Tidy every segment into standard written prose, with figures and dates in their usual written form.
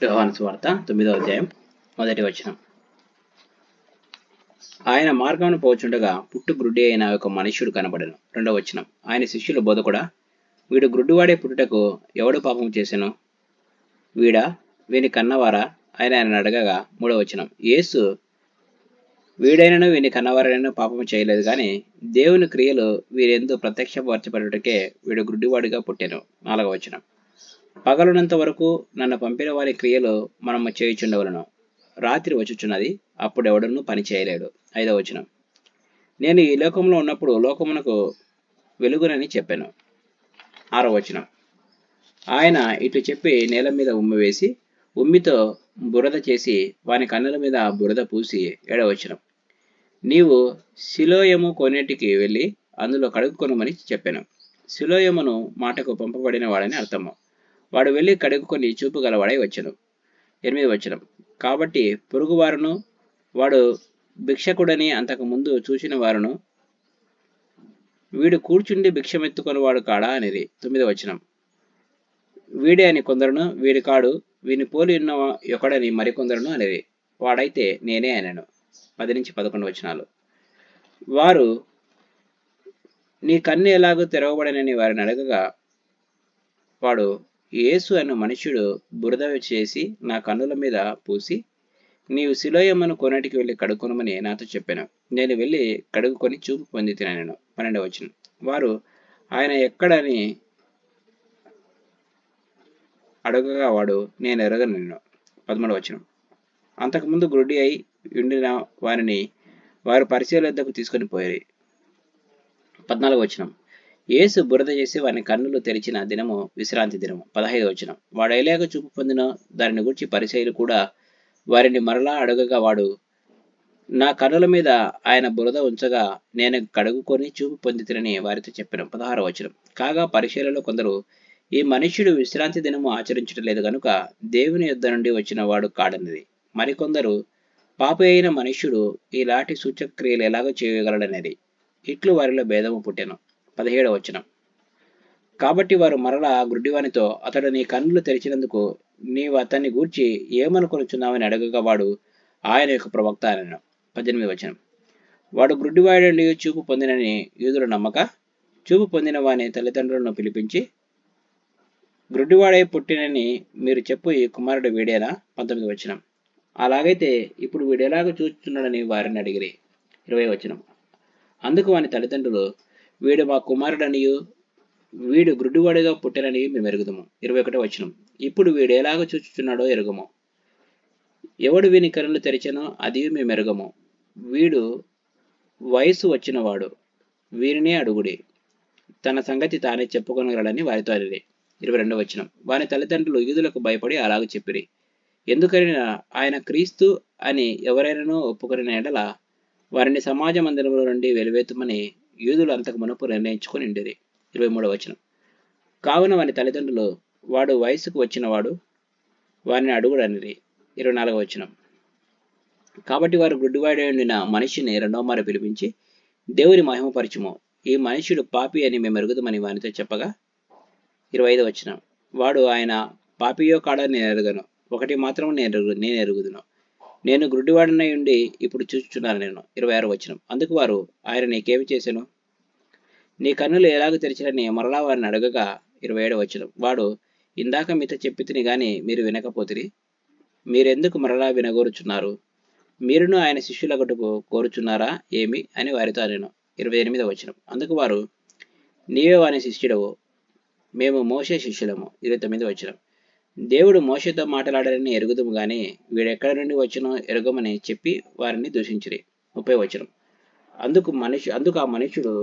యోహాను సువార్త 9వ అధ్యాయం 1వ వచనం. ఆయన మార్గమును పోచుండగా పుట్టు గ్రుడ్డి అయిన ఒక మనుష్యుడు కనబడెను. 2వ వచనం. ఆయన శిష్యులు, బోధకుడా, వీడు గ్రుడ్డివాడే పుట్టుటకు ఎవడు పాపం చేసెను? వీడా, వీని కన్నవారా? ఆయన అడగగా 3వ వచనం. యేసు, వీడైనను వీని కన్నవారైనను పాపము చేయలేదు, కానీ దేవుని క్రియలు వీరెందు ప్రత్యక్షపరచబడుటకే వీడు గ్రుడ్డివాడిగా పుట్టెను. 4వ వచనం. పగలున్నంత వరకు నన్ను పంపిన వారి క్రియలు మనము చేయుచుండవలను. రాత్రి వచ్చుచున్నది, అప్పుడు ఎవడను పని చేయలేడు. 5వ వచనం. నేను ఈ లోకంలో ఉన్నప్పుడు లోకమునకు వెలుగునని చెప్పాను. 6వ వచనం. ఆయన ఇట్లు చెప్పి నేల మీద ఉమ్మి వేసి ఉమ్మితో బురద చేసి వాని కన్నుల మీద బురద పూసి 7వ వచనం. నీవు సిలోయము కోనేటికి వెళ్ళి అందులో కడుక్కొనమని చెప్పాను. సిలోయమును మాటకు పంపబడిన వాడని అర్థము. వాడు వెళ్ళి కడుక్కొని చూపు గలవాడై వచ్చెను. 8వ వచనం. కాబట్టి పొరుగువారును వాడు భిక్షకుడని అంతకు ముందు చూసిన వారును, వీడు కూర్చుండి భిక్షమెత్తుకొని వాడు కాడా అనేది. 9వ వచనం. వీడే అని కొందరును, వీడి కాడు, వీని పోలి ఉన్న ఒకడని మరికొందరును అనేది. వాడైతే నేనే అనెను. 10-11 వచనాలు. వారు, నీ కన్ను ఎలాగో తెరవబడనని వారిని అడగగా, వాడు, యేసు అన్న మనుష్యుడు బురద చేసి నా కన్నుల మీద పూసి, నీవు సిలోయమ్మను కొనటికి వెళ్ళి కడుక్కొనమని నాతో చెప్పాను. నేను వెళ్ళి కడుక్కొని చూపు పొంది తినను. 12వ వచనం. వారు ఆయన ఎక్కడని అడగగా వాడు, నేను ఎరగను. 13వ వచనం. అంతకుముందు గ్రుడ్డి అయి ఉండిన వారిని వారు పరిచయాల వద్దకు తీసుకొని పోయారు. 14వ వచనం. యేసు బురద చేసి వాని కన్నులు తెరిచిన దినము విశ్రాంతి దినము. 15వ వచనం. వాడు ఎలాగ చూపు పొందినో దానిని గురించి పరిచయులు కూడా వారిని మరలా అడగగా వాడు, నా కన్నుల మీద ఆయన బురద ఉంచగా నేను కడుగుకొని చూపు పొందితినని వారితో చెప్పాను. 16వ వచనం. కాగా పరిచయులలో కొందరు, ఈ మనుష్యుడు విశ్రాంతి దినము ఆచరించడం లేదు గనుక దేవుని యొద్ద నుండి వచ్చిన వాడు కాడన్నది. మరికొందరు, పాపి అయిన మనుష్యుడు ఇలాంటి సూచక్రియలు ఎలాగో చేయగలడనేది. ఇట్లు వారిలో భేదము పుట్టెను. 17వ వచనం. కాబట్టి వారు మరలా గ్రుడ్డివానితో, అతడు నీ కన్నులు తెరిచినందుకు నీవు అతన్ని గూర్చి ఏమనుకొనుచున్నావని అడగగా వాడు, ఆయన యొక్క ప్రవక్త అనెను. 18వ వచనం. వాడు గ్రుడ్డివాడి చూపు పొందినని యూదులు నమ్మక, చూపు పొందిన వాని తల్లిదండ్రులను పిలిపించి, గ్రుడ్డివాడై పుట్టినని మీరు చెప్పు ఈ కుమారుడు వీడేనా? 19వ వచనం. అలాగైతే ఇప్పుడు వీడెలాగ చూస్తున్నాడని వారిని అడిగిరి. 20వ వచనం. అందుకు వాని తల్లిదండ్రులు, వీడు మా కుమారుడనియు వీడు గ్రుడ్డివాడిగా పుట్టినని మేము ఎరుగుదము. 21వ వచనం. ఇప్పుడు వీడు ఎలాగ చూచుచున్నాడో ఎరుగము. ఎవడు వీని కన్నులు తెరిచెనో అది మేము ఎరుగము. వీడు వయసు వచ్చినవాడు, వీరినే అడుగుడి, తన సంగతి తానే చెప్పుకొనగలడని వారితో అనిరి. 22వ వచనం. వాని తల్లిదండ్రులు యూదులకు భయపడి అలాగ చెప్పిరి. ఎందుకని ఆయన క్రీస్తు అని ఎవరైనానో ఒప్పుకొనిన ఎడల వారిని సమాజ మందిరంలో నుండి వెలివేతుమని యూదులు అంతకు మునుపు నిర్ణయించుకొని ఉండిరి. 23వ వచనం. కావున వాని తల్లిదండ్రులు, వాడు వయసుకు వచ్చినవాడు, వారిని అడుగుడనిరి. 24వ వచనం. కాబట్టి వారు గుడ్డివాడి ఉండిన మనిషిని రెండవ మారు పిలిపించి, దేవుని మహిమపరచుము, ఈ మనుష్యుడు పాపి అని మేము ఎరుగుదమని వానితో చెప్పగా. 25వ వచనం. వాడు, ఆయన పాపియో కాడా నేను ఎరగను, ఒకటి మాత్రం నేను ఎరుగుదును, నేను గ్రుడ్డివాడినై ఉండి ఇప్పుడు చూచుచున్నాను నేను. 26వ వచనం. అందుకు వారు, ఆయన నీకేమి చేశాను? నీ కన్నులు ఎలాగ తెరిచినని మరలా వారిని అడగగా. 27వ వచనం. వాడు, ఇందాక మీతో చెప్పితిని గాని మీరు వినకపోతిరి, మీరెందుకు మరలా వినగోరుచున్నారు? మీరును ఆయన శిష్యులగుటకు కోరుచున్నారా ఏమి అని వారితో అనెను. 28వ వచనం. అందుకు వారు, నీవే వాని శిష్యుడవు, మేము మోషే శిష్యులము. 29వ వచనం. దేవుడు మోషేతో మాట్లాడాలని ఎరుగుదుము గాని వీడెక్కడ నుండి వచ్చినో ఎరుగమని చెప్పి వారిని దూషించిరి. 30వ వచనం. అందుకు ఆ మనుష్యుడు,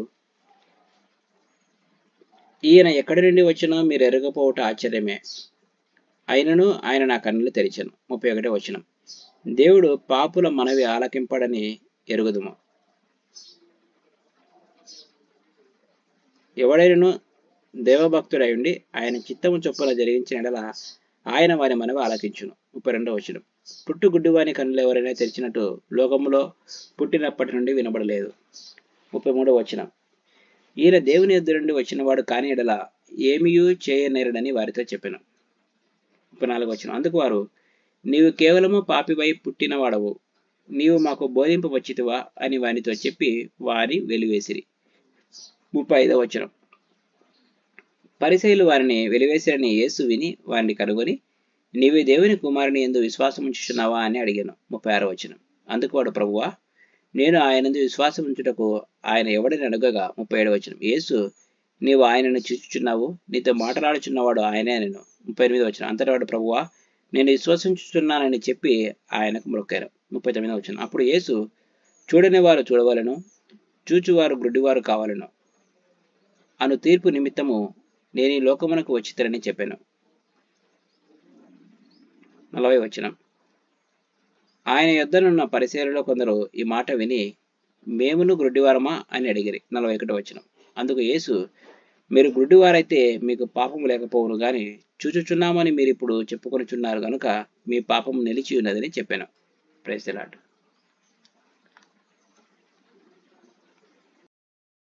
ఈయన ఎక్కడి నుండి వచ్చినో మీరు ఎరగపోవట ఆశ్చర్యమే, అయినను ఆయన నా కన్నులు తెరిచెను. 31వ వచనం. దేవుడు పాపుల మనవి ఆలకింపడని ఎరుగుదుము, ఎవడైనను దేవభక్తుడై ఉండి ఆయన చిత్తము చొప్పున జరిగించిన ఎడల ఆయన వారి మనవి ఆలకించును. 32వ వచనం. పుట్టు గుడ్డివాని కన్నులు ఎవరైనా తెరిచినట్టు లోకములో పుట్టినప్పటి నుండి వినబడలేదు. 33వ వచనం. ఈయన దేవుని యొద్ద నుండి వచ్చినవాడు కాని ఎడల ఏమీయూ చేయనేరడని వారితో చెప్పాను. 34వ వచనం. అందుకు వారు, నీవు కేవలము పాపివై పుట్టినవాడవు, నీవు మాకు బోధింపవచ్చితివా అని వానితో చెప్పి వారి వెలివేసిరి. 35వ వచనం. పరిసయ్యులు వారిని వెలివేసిరని యేసు విని వారిని కనుగొని, నీవు దేవుని కుమారుని యందు విశ్వాసం ఉంచుచున్నావా అని అడిగాను. 36వ వచనం. అందుకు వాడు, ప్రభువా, నేను ఆయనందు విశ్వాసం ఉంచుటకు ఆయన ఎవడని అడగగా. 37వ వచనం. యేసు, నీవు ఆయనను చూచుచున్నావు, నీతో మాట్లాడుచున్నవాడు ఆయనే అనెను. 38వ వచనం. అంతటా వాడు, ప్రభువా, నేను విశ్వసించుచున్నానని చెప్పి ఆయనకు మొక్కాను. 39వ వచనం. అప్పుడు యేసు, చూడని వారు చూడవలను, చూచువారు గ్రుడ్డివారు కావాలను అను తీర్పు నిమిత్తము నేను ఈ లోకమునకు వచ్చితినని చెప్పాను. 40వ వచనం. ఆయన యొద్దనున్న పరిసయ్యులలో కొందరు ఈ మాట విని, మేమును గ్రుడ్డివారమా అని అడిగిరి. 41వ వచనం. అందుకు యేసు, మీరు గ్రుడ్డివారైతే మీకు పాపము లేకపోవును గాని, చూచుచున్నామని మీరిప్పుడు చెప్పుకొనుచున్నారు గనుక మీ పాపము నిలిచి ఉన్నదని చెప్పాను. Praise the lord.